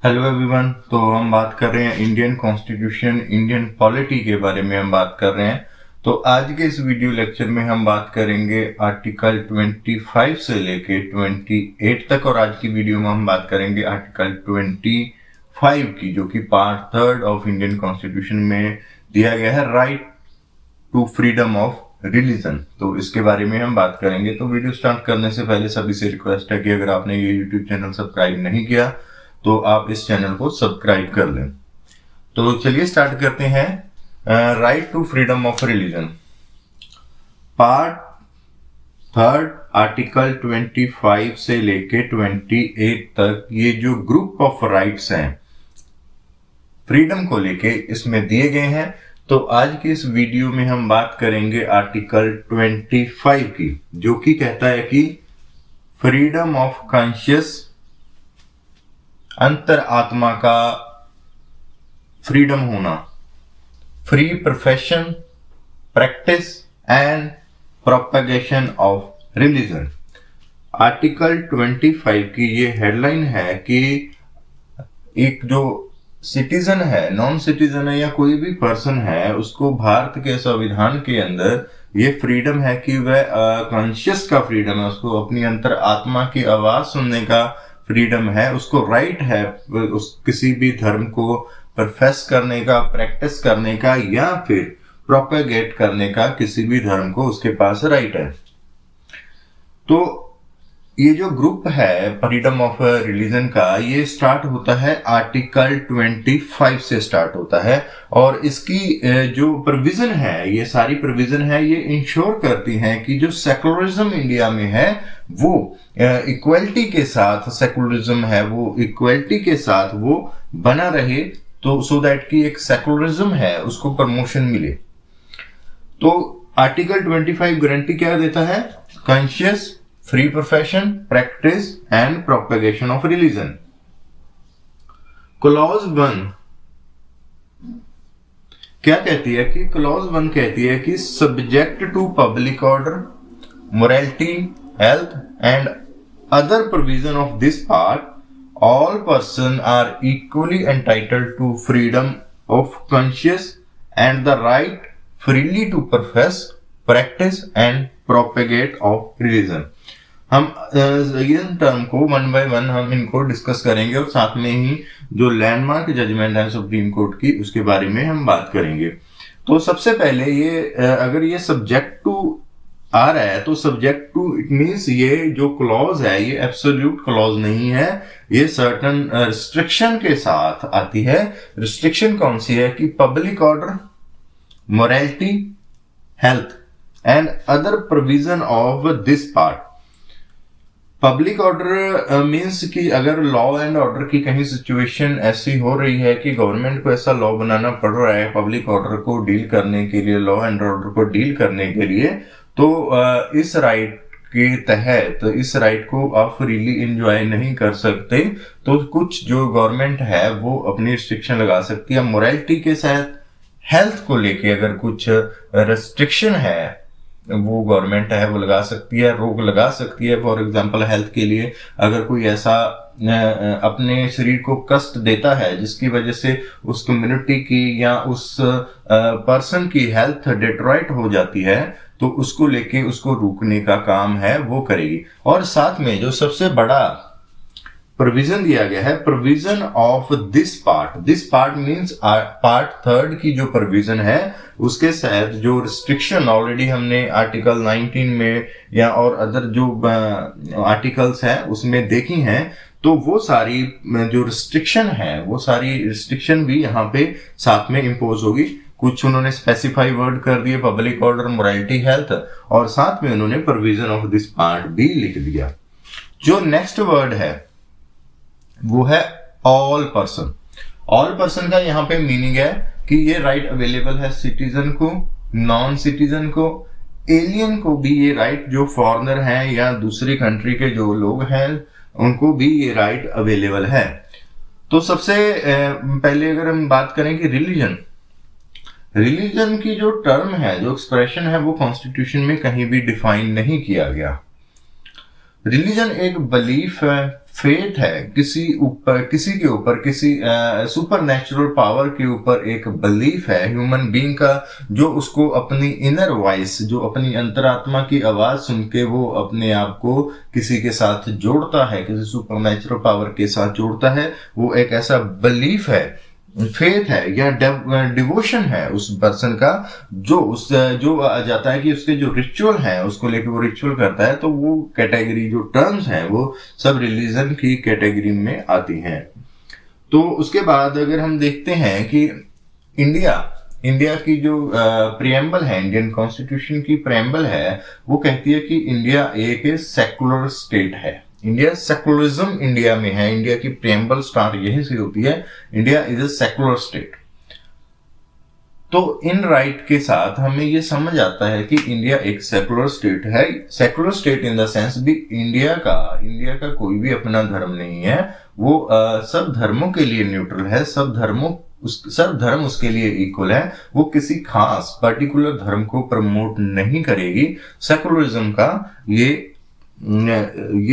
Hello everyone. तो हम बात कर रहे हैं इंडियन कॉन्स्टिट्यूशन, इंडियन पॉलिटी के बारे में हम बात कर रहे हैं। तो आज के इस वीडियो लेक्चर में हम बात करेंगे आर्टिकल 25 से लेके 28 तक, और आज की वीडियो में हम बात करेंगे आर्टिकल 25 की, जो कि पार्ट 3 ऑफ इंडियन कॉन्स्टिट्यूशन में दिया गया है, right to freedom of religion. तो इसके बारे में हम बात करेंगे। तो वीडियो स्टार्ट करने से पहले सभी से रिक्वेस्ट है कि अगर आपने ये यूट्यूब चैनल सब्सक्राइब नहीं किया तो आप इस चैनल को सब्सक्राइब कर लें। तो चलिए स्टार्ट करते हैं। Right to freedom of religion, part 3 article 25 से लेके 28 तक ये जो ग्रुप ऑफ राइट्स हैं फ्रीडम को लेके इसमें दिए गए हैं। तो आज की इस वीडियो में हम बात करेंगे आर्टिकल 25 की, जो कि कहता है कि फ्रीडम ऑफ कॉन्शियस, अंतर आत्मा का फ्रीडम होना, free profession, practice and propagation of religion. Article 25 की ये हेडलाइन है कि एक जो सिटीजन है, नॉन सिटीजन है या कोई भी पर्सन है, उसको भारत के संविधान के अंदर ये फ्रीडम है कि वह कॉन्शियस का फ्रीडम है, उसको अपनी अंतर आत्मा की आवाज सुनने का फ्रीडम है, उसको राइट है उस किसी भी धर्म को प्रोफेस करने का, प्रैक्टिस करने का या फिर प्रोपेगेट करने का, किसी भी धर्म को उसके पास राइट है। तो ये जो ग्रुप है फ्रीडम ऑफ रिलीजन का, ये स्टार्ट होता है आर्टिकल 25 से स्टार्ट होता है, और इसकी जो प्रोविजन है, ये सारी प्रोविजन है, ये इंश्योर करती हैं कि जो सेकुलरिज्म इंडिया में है वो इक्वलिटी के साथ, सेकुलरिज्म है वो इक्वलिटी के साथ वो बना रहे, तो सो दैट कि एक सेकुलरिज्म है उसको प्रमोशन मिले। तो आर्टिकल 25 गारंटी क्या देता है? Conscious, free profession, practice and propagation of religion. Clause 1 क्या कहती है कि क्लॉज 1 कहती है कि subject to public order, morality, health and other provision of this part, all person are equally entitled to freedom of conscience and the right freely to profess, practice and propagate of religion। हम in term को one by one हम इनको discuss करेंगे, और साथ में ही जो landmark judgement है सुप्रीम कोर्ट की, उसके बारे में हम बात करेंगे। तो सबसे पहले ये अगर ये सब्जेक्ट टू आ रहा है, तो सब्जेक्ट टू इट मीन्स ये जो क्लॉज है ये एब्सोल्यूट क्लॉज नहीं है, ये सर्टन रिस्ट्रिक्शन के साथ आती है। रिस्ट्रिक्शन कौन सी है? कि public order, morality, health and other provision of this part. Public order means कि अगर लॉ एंड ऑर्डर की कहीं सिचुएशन ऐसी हो रही है कि गवर्नमेंट को ऐसा लॉ बनाना पड़ रहा है पब्लिक ऑर्डर को डील करने के लिए, लॉ एंड ऑर्डर को डील करने के लिए, तो इस राइट के तहत, तो इस राइट को आप फ्रीली एंजॉय नहीं कर सकते, तो कुछ जो गवर्नमेंट है वो अपनी रिस्ट्रिक्शन लगा सकती है। मोरालिटी के साथ, हेल्थ को लेके अगर कुछ रेस्ट्रिक्शन है वो गवर्नमेंट है वो लगा सकती है, रोक लगा सकती है। फॉर एग्जांपल हेल्थ के लिए अगर कोई ऐसा अपने शरीर को कष्ट देता है जिसकी वजह से उस कम्युनिटी की या उस पर्सन की हेल्थ डिट्रॉइट हो जाती है, तो उसको लेके उसको रोकने का काम है वो करेगी। और साथ में जो सबसे बड़ा प्रोविजन दिया गया है, provision of this part. This part means part 3 की जो प्रोविजन है उसके तहत जो रिस्ट्रिक्शन ऑलरेडी हमने आर्टिकल 19 में या और अदर जो आर्टिकल्स हैं उसमें देखी हैं, तो वो सारी जो रिस्ट्रिक्शन है वो सारी रिस्ट्रिक्शन भी यहाँ पे साथ में इम्पोज होगी। कुछ उन्होंने स्पेसिफाई वर्ड कर दिए, पब्लिक ऑर्डर, मोरालिटी, हेल्थ, और साथ में उन्होंने प्रोविजन ऑफ दिस पार्ट भी लिख दिया। जो नेक्स्ट वर्ड है वो है ऑल पर्सन। ऑल पर्सन का यहाँ पे मीनिंग है कि ये राइट अवेलेबल है सिटीजन को, नॉन सिटीजन को, एलियन को भी ये राइट, जो फॉरेनर हैं या दूसरी कंट्री के जो लोग हैं उनको भी ये राइट अवेलेबल है। तो सबसे पहले अगर हम बात करें कि रिलीजन की जो टर्म है, जो एक्सप्रेशन है, वो कॉन्स्टिट्यूशन में कहीं भी डिफाइन नहीं किया गया। रिलीजन एक बिलीफ है, फेथ है, किसी के ऊपर किसी सुपर नेचुरल पावर के ऊपर एक बिलीफ है ह्यूमन बीइंग का, जो उसको अपनी इनर वॉइस, जो अपनी अंतरात्मा की आवाज सुन के वो अपने आप को किसी के साथ जोड़ता है, किसी सुपर नेचुरल पावर के साथ जोड़ता है। वो एक ऐसा बिलीफ है, फेथ है या डिवोशन है उस पर्सन का, जो आ जाता है कि उसके जो रिचुअल है उसको लेके वो रिचुअल करता है। तो वो कैटेगरी, जो टर्म्स हैं, वो सब रिलीजन की कैटेगरी में आती हैं। तो उसके बाद अगर हम देखते हैं कि इंडिया की जो प्रियम्बल है, इंडियन कॉन्स्टिट्यूशन की प्रियम्बल है, वो कहती है कि इंडिया एक सेकुलर स्टेट है। इंडिया, सेकुलरिज्म इंडिया में है। इंडिया की प्रियम्बल स्टार्ट यहीं से होती है, India is a secular state. तो इन राइट के साथ हमें ये समझ आता है कि इंडिया एक सेकुलर स्टेट है। Secular state in the sense भी इंडिया का कोई भी अपना धर्म नहीं है, वो सब धर्मों के लिए न्यूट्रल है, सब धर्म उसके लिए इक्वल है। वो किसी खास पर्टिकुलर धर्म को प्रमोट नहीं करेगी। सेकुलरिज्म का ये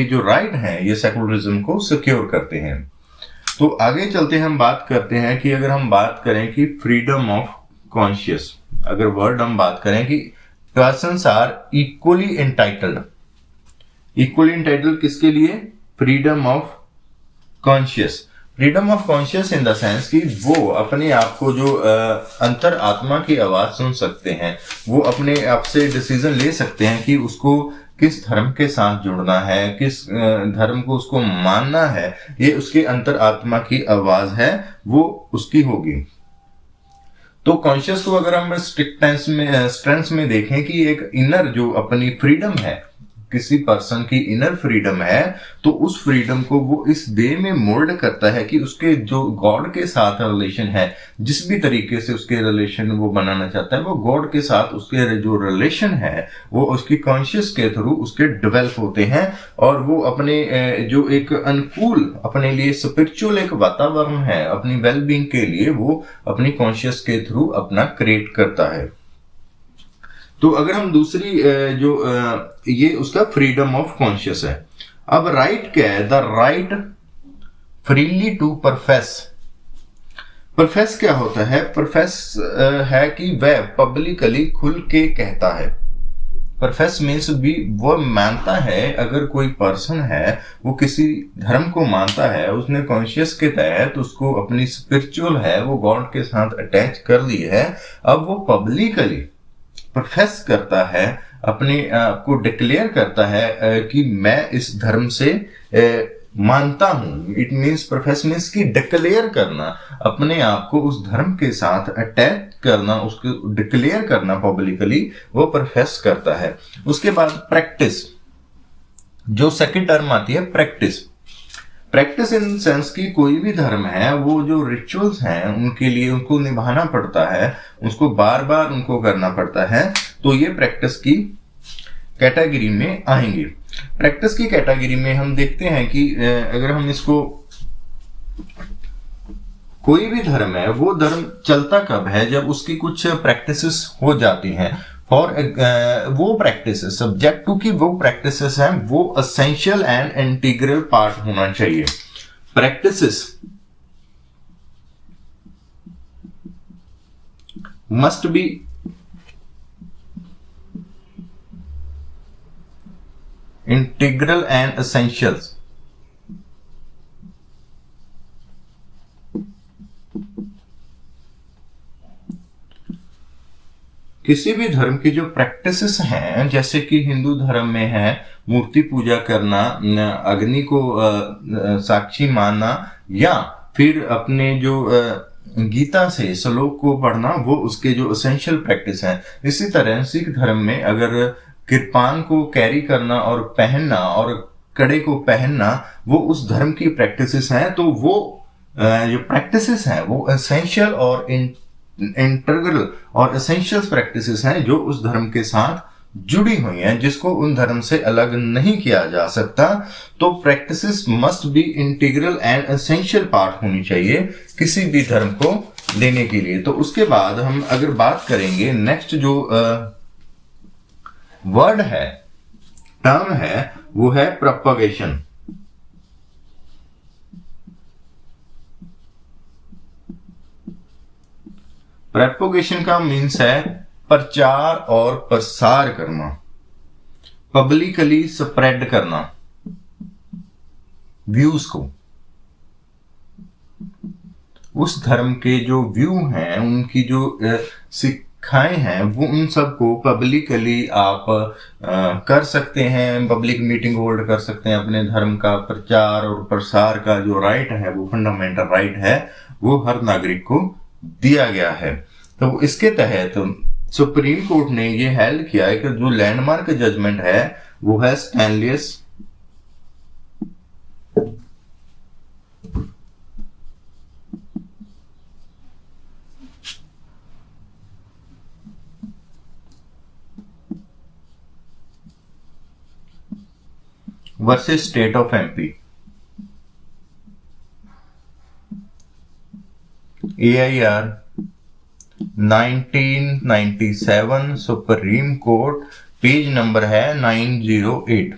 जो राइट है, ये सेकुलरिज्म को सिक्योर करते हैं। तो आगे चलते हैं, हम बात करते हैं कि अगर हम बात करें कि फ्रीडम ऑफ कॉन्शियस, अगर वर्ड हम बात करें कि पर्सन्स आर इक्वली एंटाइटल्ड किसके लिए? Freedom of conscious. Freedom of conscious in the sense कि वो अपने आप को जो अंतर आत्मा की आवाज सुन सकते हैं, वो अपने आप से डिसीजन ले सकते हैं कि उसको किस धर्म के साथ जुड़ना है, किस धर्म को उसको मानना है। ये उसके अंतर आत्मा की आवाज है, वो उसकी होगी। तो कॉन्शियस को अगर हम स्ट्रेंथ में देखें कि एक इनर जो अपनी फ्रीडम है, किसी पर्सन की इनर फ्रीडम है, तो उस फ्रीडम को वो इस वे में मोल्ड करता है कि उसके जो गॉड के साथ रिलेशन है, जिस भी तरीके से उसके रिलेशन वो बनाना चाहता है, वो गॉड के साथ उसके जो रिलेशन है वो उसकी कॉन्शियस के थ्रू उसके डेवलप होते हैं। और वो अपने जो एक अनुकूल अपने लिए स्पिरिचुअल एक वातावरण है अपनी वेलबींग के लिए, वो अपनी कॉन्शियस के थ्रू अपना क्रिएट करता है। तो अगर हम दूसरी जो ये उसका फ्रीडम ऑफ कॉन्शियस है। अब राइट क्या है? The right freely to profess. Profess क्या होता है? प्रोफेस है कि वह पब्लिकली खुल के कहता है। प्रोफेस मीन्स भी वो मानता है, अगर कोई पर्सन है वो किसी धर्म को मानता है, उसने कॉन्शियस के तहत उसको अपनी स्पिरिचुअल है वो गॉड के साथ अटैच कर ली है, अब वो पब्लिकली प्रोफेस करता है, अपने आप को डिक्लेयर करता है कि मैं इस धर्म से मानता हूं। इट मीन्स प्रोफेस मीन्स की डिक्लेयर करना, अपने आप को उस धर्म के साथ अटैच करना, उसको डिक्लेयर करना पब्लिकली, वो प्रोफेस करता है। उसके बाद प्रैक्टिस, जो सेकंड टर्म आती है प्रैक्टिस इन सेंस की कोई भी धर्म है, वो जो रिचुअल्स हैं उनके लिए उनको निभाना पड़ता है, उसको बार बार उनको करना पड़ता है। तो ये प्रैक्टिस की कैटेगरी में आएंगे। प्रैक्टिस की कैटेगरी में हम देखते हैं कि अगर हम इसको, कोई भी धर्म है वो धर्म चलता कब है? जब उसकी कुछ प्रैक्टिसेस हो जाती हैं। फॉर वो प्रैक्टिस सब्जेक्ट टू की वो प्रैक्टिसेस हैं, वो एसेंशियल एंड इंटीग्रल पार्ट होना चाहिए। Practices must be integral and essentials. किसी भी धर्म की जो प्रैक्टिसेस हैं, जैसे कि हिंदू धर्म में है मूर्ति पूजा करना, अग्नि को साक्षी मानना, या फिर अपने जो गीता से श्लोक को पढ़ना, वो उसके जो एसेंशियल प्रैक्टिस है। इसी तरह सिख धर्म में अगर कृपान को कैरी करना और पहनना और कड़े को पहनना, वो उस धर्म की प्रैक्टिसेस हैं। तो वो जो प्रैक्टिसेस हैं वो एसेंशियल और इंटीग्रल और एसेंशियल प्रैक्टिसेस हैं, जो उस धर्म के साथ जुड़ी हुई हैं, जिसको उन धर्म से अलग नहीं किया जा सकता। तो practices must be integral and essential part होनी चाहिए किसी भी धर्म को लेने के लिए। तो उसके बाद हम अगर बात करेंगे, नेक्स्ट जो वर्ड है, टर्म है, वो है प्रोपगेशन। प्रोपोगेशन का मीन्स है प्रचार और प्रसार करना, पब्लिकली स्प्रेड करना व्यूज को। उस धर्म के जो व्यू हैं, उनकी जो शिक्षाएं हैं, वो उन सबको पब्लिकली आप कर सकते हैं, पब्लिक मीटिंग होल्ड कर सकते हैं। अपने धर्म का प्रचार और प्रसार का जो राइट है, वो फंडामेंटल राइट है, वो हर नागरिक को दिया गया है। तो इसके तहत सुप्रीम कोर्ट ने ये हेल्ड किया है कि जो लैंडमार्क जजमेंट है वो है Stanislaus versus state of MP. AIR 1997 Supreme Court, page number है 908।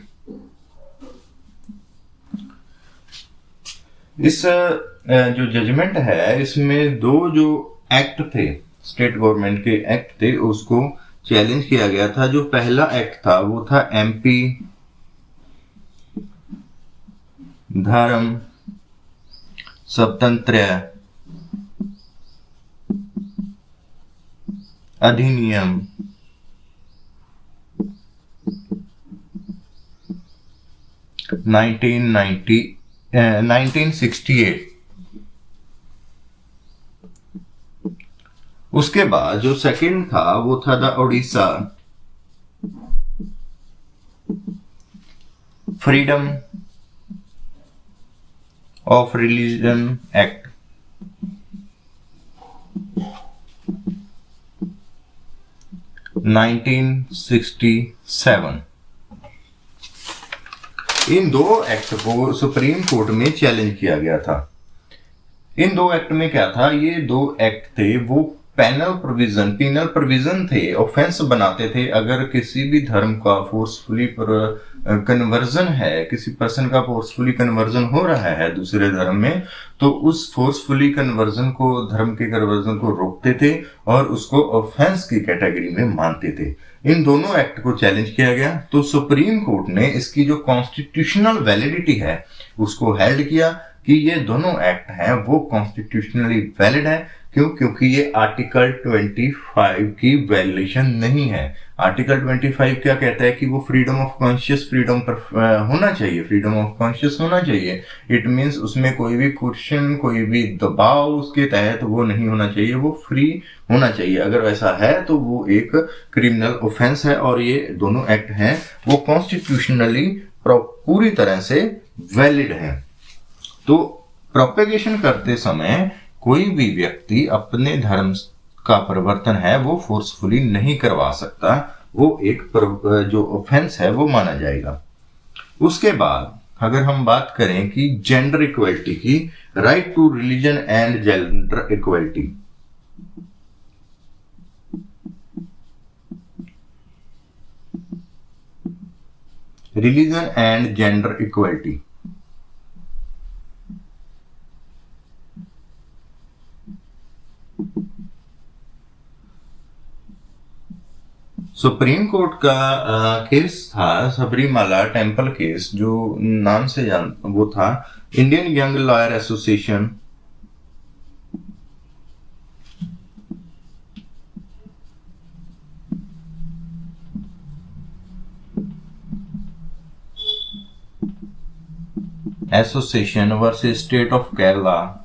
इस जो जजमेंट है, इसमें दो जो एक्ट थे, स्टेट गवर्नमेंट के एक्ट थे, उसको चैलेंज किया गया था। जो पहला एक्ट था वो था एमपी धर्म स्वतंत्र अधिनियम 1968। उसके बाद जो सेकंड था वो था the Odisha freedom of religion act 1967। इन दो एक्ट को सुप्रीम कोर्ट में चैलेंज किया गया था। इन दो एक्ट में क्या था, ये दो एक्ट थे वो पेनल प्रोविजन थे, ऑफेंस बनाते थे। अगर किसी भी धर्म का फोर्सफुली कन्वर्जन है, किसी पर्सन का फोर्सफुली कन्वर्जन हो रहा है दूसरे धर्म में, तो उस फोर्सफुली कन्वर्जन को, धर्म के कन्वर्जन को रोकते थे और उसको ऑफेंस की कैटेगरी में मानते थे। इन दोनों एक्ट को चैलेंज किया गया, तो सुप्रीम कोर्ट ने इसकी जो कॉन्स्टिट्यूशनल वैलिडिटी है उसको हेल्ड किया कि ये दोनों एक्ट हैं वो कॉन्स्टिट्यूशनली वैलिड है। क्यों? क्योंकि ये आर्टिकल 25 की वायलेशन नहीं है। आर्टिकल 25 क्या कहता है कि वो फ्रीडम ऑफ कॉन्शियस, फ्रीडम पर होना चाहिए, फ्रीडम ऑफ कॉन्शियस होना चाहिए। इट मीन्स उसमें कोई भी क्वेश्चन, कोई भी दबाव उसके तहत वो नहीं होना चाहिए, वो फ्री होना चाहिए। अगर वैसा है तो वो एक क्रिमिनल ऑफेंस है, और ये दोनों एक्ट हैं वो कॉन्स्टिट्यूशनली पूरी तरह से वैलिड है। तो प्रोपेगेशन करते समय कोई भी व्यक्ति अपने धर्म का परिवर्तन है वो फोर्सफुली नहीं करवा सकता, वो एक जो ऑफेंस है वो माना जाएगा। उसके बाद अगर हम बात करें कि जेंडर इक्वलिटी की, right to religion and gender equality. Religion and gender equality, supreme court का केस था सबरीमाला टेम्पल केस, जो नाम से वो था Indian young lawyer association versus state of Kerala.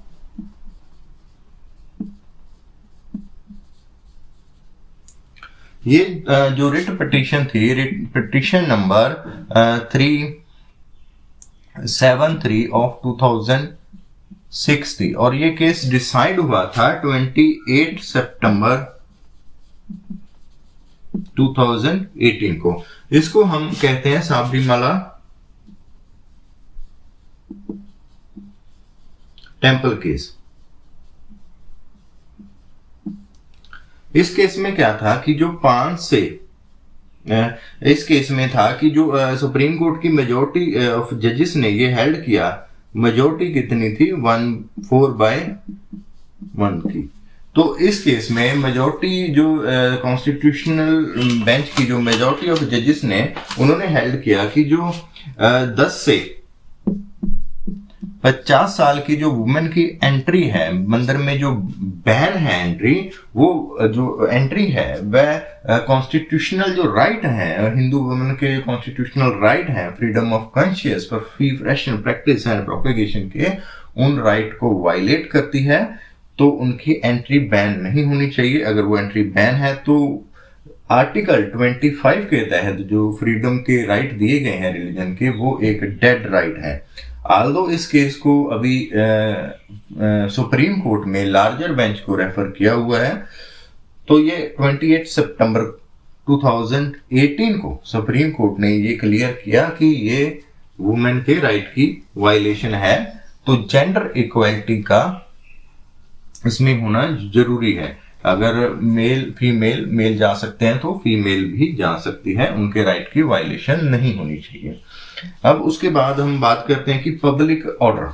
ये जो रिट पिटीशन थी, रिट पिटीशन नंबर 373 ऑफ 2006 थी, और ये केस डिसाइड हुआ था 28 सितंबर 2018 को। इसको हम कहते हैं सबरीमाला टेम्पल केस। इस केस में क्या था कि जो 5 से इस केस में था कि जो सुप्रीम कोर्ट की मेजोरिटी ऑफ जजेस ने ये हेल्ड किया, मेजोरिटी कितनी थी, 1/4 की। तो इस केस में मेजॉरिटी जो कॉन्स्टिट्यूशनल बेंच की जो मेजॉरिटी ऑफ जजेस ने उन्होंने हेल्ड किया कि जो 10 से 50 साल की जो वुमेन की एंट्री है मंदिर में, जो बैन है एंट्री, वो जो एंट्री है वह कॉन्स्टिट्यूशनल जो राइट है, हिंदू वुमेन के कॉन्स्टिट्यूशनल राइट है freedom of conscious for free expression, practice and propagation के, उन राइट को वायलेट करती है। तो उनकी एंट्री बैन नहीं होनी चाहिए। अगर वो एंट्री बैन है तो आर्टिकल 25 के तहत जो फ्रीडम के राइट दिए गए हैं रिलीजन के, वो एक डेड राइट है। आल्दो इस केस को अभी सुप्रीम कोर्ट में लार्जर बेंच को रेफर किया हुआ है, तो ये 28 सितंबर 2018 को सुप्रीम कोर्ट ने ये क्लियर किया कि ये वुमेन के राइट की वायलेशन है। तो जेंडर इक्वालिटी का इसमें होना जरूरी है। अगर मेल जा सकते हैं तो फीमेल भी जा सकती है, उनके राइट की वायलेशन नहीं होनी चाहिए। अब उसके बाद हम बात करते हैं कि पब्लिक ऑर्डर।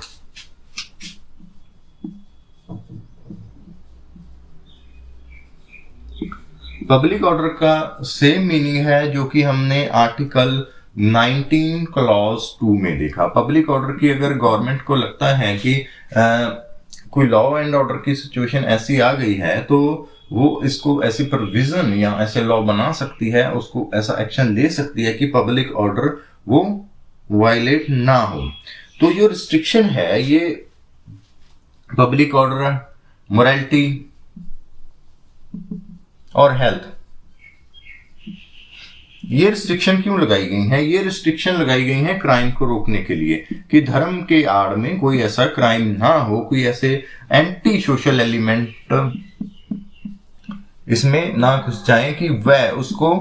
पब्लिक ऑर्डर का सेम मीनिंग है जो कि हमने आर्टिकल 19 क्लॉज 2 में देखा। पब्लिक ऑर्डर की अगर गवर्नमेंट को लगता है कि कोई लॉ एंड ऑर्डर की सिचुएशन ऐसी आ गई है, तो वो इसको ऐसी प्रोविजन या ऐसे लॉ बना सकती है, उसको ऐसा एक्शन ले सकती है कि पब्लिक ऑर्डर वो वायलेट ना हो। तो जो रिस्ट्रिक्शन है ये पब्लिक ऑर्डर, मोरालिटी और हेल्थ, ये रिस्ट्रिक्शन क्यों लगाई गई है? ये रिस्ट्रिक्शन लगाई गई है क्राइम को रोकने के लिए, कि धर्म के आड़ में कोई ऐसा क्राइम ना हो, कोई ऐसे एंटी सोशल एलिमेंट इसमें ना घुस जाए कि वह उसको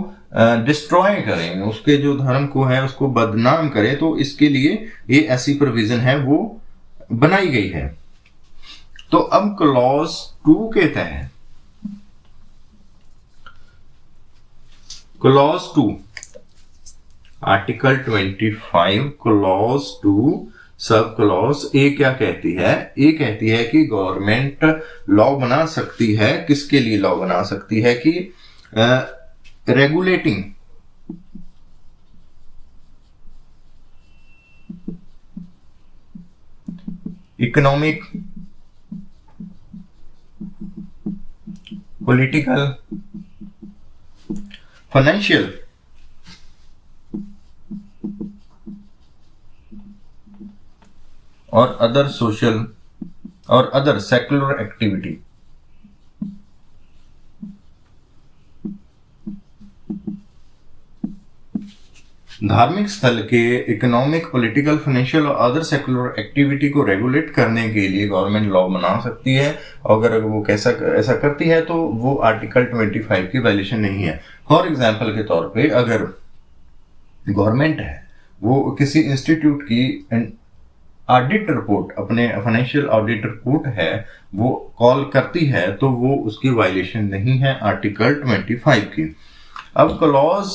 डिस्ट्रॉय करें, उसके जो धर्म को है उसको बदनाम करे। तो इसके लिए ये ऐसी प्रोविजन है वो बनाई गई है। तो अब क्लॉज 2 के तहत clause 2 article 25 clause 2 sub clause A क्या कहती है? ए कहती है कि गवर्नमेंट लॉ बना सकती है। किसके लिए लॉ बना सकती है? कि रेगुलेटिंग इकोनॉमिक, पॉलिटिकल, फाइनेंशियल और अदर सोशल और अदर सेक्युलर एक्टिविटी। धार्मिक स्थल के इकोनॉमिक, पॉलिटिकल, फाइनेंशियल और अदर सेक्युलर एक्टिविटी को रेगुलेट करने के लिए गवर्नमेंट लॉ बना सकती है। अगर वो ऐसा करती है तो वो आर्टिकल 25 की वायलेशन नहीं है। फॉर एग्जांपल के तौर पे अगर गवर्नमेंट है वो किसी इंस्टीट्यूट की ऑडिट रिपोर्ट, अपने फाइनेंशियल ऑडिट रिपोर्ट है वो कॉल करती है, तो वो उसकी वायलेशन नहीं है आर्टिकल 25 की। अब क्लॉज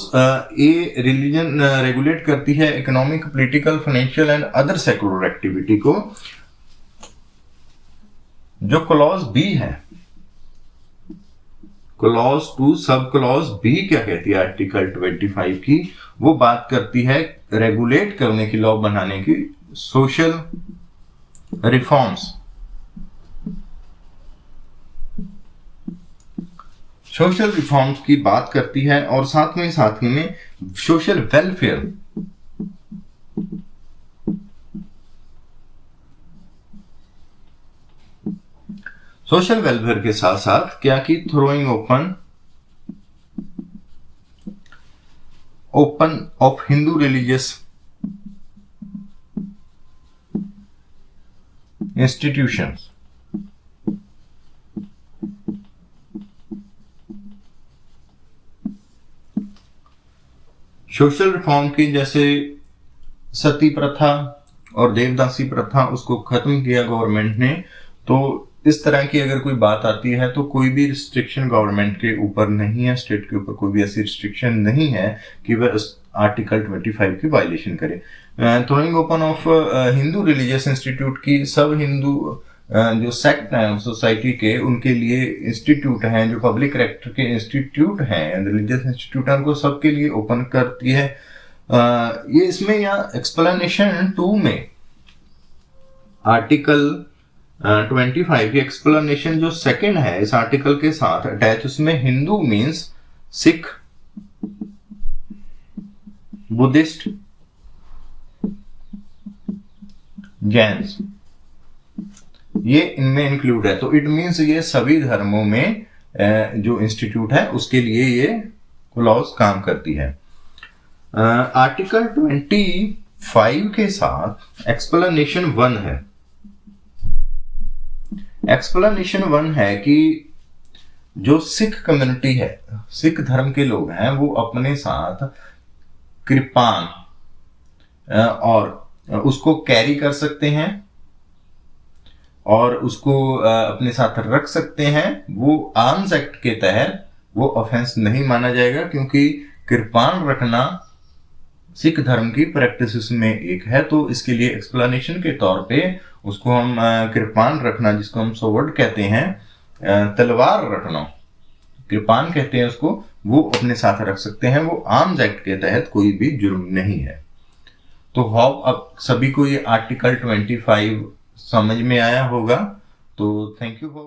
ए रिलीजन रेगुलेट करती है economic, political, financial and other secular activity को। जो क्लॉज बी है, क्लॉज 2 सब क्लॉज बी क्या कहती है आर्टिकल 25 की? वो बात करती है रेगुलेट करने की, लॉ बनाने की, सोशल रिफॉर्म्स, सोशल रिफॉर्म्स की बात करती है और साथ में सोशल वेलफेयर, सोशल वेलफेयर के साथ साथ क्या कि throwing open of Hindu religious institutions, social reform की जैसे सती प्रथा और देवदासी प्रथा, उसको खत्म किया गवर्नमेंट ने। तो इस तरह की अगर कोई बात आती है तो कोई भी रिस्ट्रिक्शन गवर्नमेंट के ऊपर नहीं है, स्टेट के ऊपर कोई भी ऐसी रिस्ट्रिक्शन नहीं है कि वह आर्टिकल 25 की वायलेशन करे। Throwing open of Hindu religious institute की सब हिंदू जो सेक्ट हैं सोसाइटी के, उनके लिए इंस्टीट्यूट हैं, जो पब्लिक करेक्टर के इंस्टीट्यूट हैं, रिलीजियस इंस्टीट्यूट हैं, उनको सबके लिए ओपन करती है। ये इसमें यहाँ एक्सप्लेनेशन 2 में आर्टिकल 25 की एक्सप्लेनेशन जो सेकंड है इस आर्टिकल के साथ अटैच, उसमें हिंदू मीन्स सिख, बुद्धिस्ट, जैन्स, ये इनमें इंक्लूड है। तो इट मीन्स ये सभी धर्मों में जो इंस्टीट्यूट है उसके लिए ये क्लॉज काम करती है। आर्टिकल 25 के साथ एक्सप्लेनेशन 1 है। एक्सप्लेनेशन 1 है कि जो सिख कम्युनिटी है, सिख धर्म के लोग हैं, वो अपने साथ कृपान और उसको कैरी कर सकते हैं और उसको अपने साथ रख सकते हैं। वो आर्म्स एक्ट के तहत वो ऑफेंस नहीं माना जाएगा, क्योंकि कृपान रखना सिख धर्म की प्रैक्टिस में एक है। तो इसके लिए एक्सप्लेनेशन के तौर पे उसको हम कृपान रखना, जिसको हम सोवर्ड कहते हैं, तलवार रखना कृपान कहते हैं उसको, वो अपने साथ रख सकते हैं। वो आर्म्स एक्ट के तहत कोई भी जुर्म नहीं है। तो होप अब सभी को ये आर्टिकल 25 समझ में आया होगा। तो थैंक यू फॉर